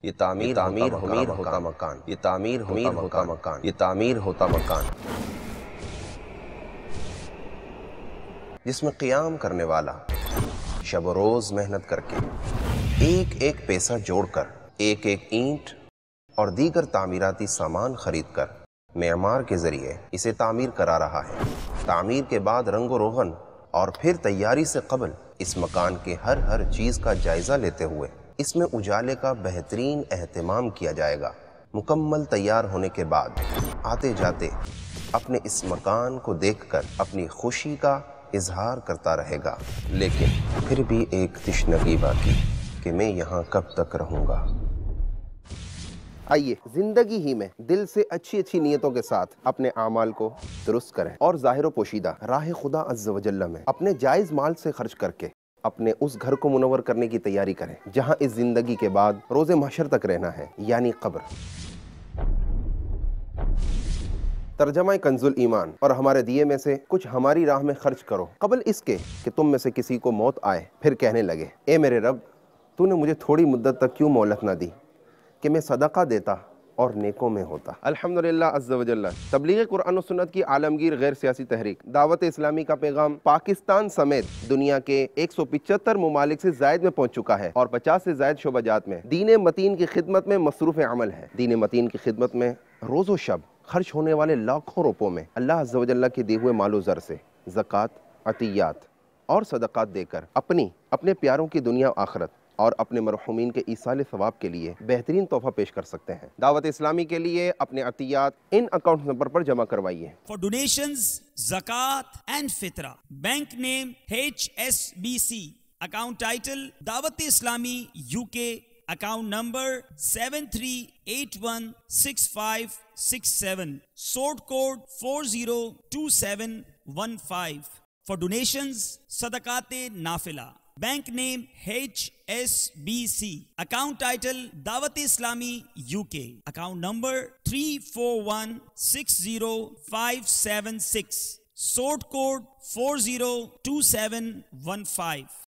یہ تعمیر ہوتا مکان، یہ تعمیر ہوتا مکان، یہ تعمیر ہوتا مکان جس میں قیام کرنے والا شب و روز محنت کر کے ایک ایک پیسہ جوڑ کر ایک ایک اینٹ اور دیگر تعمیراتی سامان خرید کر معمار کے ذریعے اسے تعمیر کرا رہا ہے۔ تعمیر کے بعد رنگ و روغن اور پھر تیاری سے قبل اس مکان کے ہر چیز کا جائزہ لیتے ہوئے اس میں اجالے کا بہترین اہتمام کیا جائے گا۔ مکمل تیار ہونے کے بعد آتے جاتے اپنے اس مکان کو دیکھ کر اپنی خوشی کا اظہار کرتا رہے گا، لیکن پھر بھی ایک تشنگی باقی کہ میں یہاں کب تک رہوں گا۔ آئیے زندگی ہی میں دل سے اچھی نیتوں کے ساتھ اپنے اعمال کو درست کریں اور ظاہر و پوشیدہ راہ خدا عز و جل میں اپنے جائز مال سے خرچ کر کے اپنے اس گھر کو منور کرنے کی تیاری کریں جہاں اس زندگی کے بعد روز محشر تک رہنا ہے، یعنی قبر۔ ترجمہ کنز الایمان۔ اور ہمارے دیے میں سے کچھ ہماری راہ میں خرچ کرو قبل اس کے کہ تم میں سے کسی کو موت آئے، پھر کہنے لگے اے میرے رب، تو نے مجھے تھوڑی مدت تک کیوں مہلت نہ دی کہ میں صدقہ دیتا اور نیکوں میں ہوتا۔ الحمدللہ عز و جل۔ تبلیغ قرآن و سنت کی عالمگیر غیر سیاسی تحریک دعوت اسلامی کا پیغام پاکستان سمیت دنیا کے 175 ممالک سے زائد میں پہنچ چکا ہے اور 50 سے زائد شعبہ جات میں دین متین کی خدمت میں مصروف عمل ہے۔ دین متین کی خدمت میں روز و شب خرچ ہونے والے لاکھوں روپوں میں اللہ عز و جل کے دیے ہوئے مال و زر سے زکوٰۃ، عطیات اور صدقات دے کر اپنے پیاروں کی دنیا و آخرت اور اپنے مرحومین کے ایصال ثواب کے لیے بہترین تحفہ پیش کر سکتے ہیں۔ دعوت اسلامی کے لیے اپنے عطیات ان اکاؤنٹ نمبر پر جمع کروائیے۔ For donations, zakat and fitra, bank name HSBC, account title Dawat Islami UK, account number 73816567, sort code 402715. For donations, sadaqat nafila, bank name HSBC, account title Dawat Islami UK, account number 34160576, sort code 402715.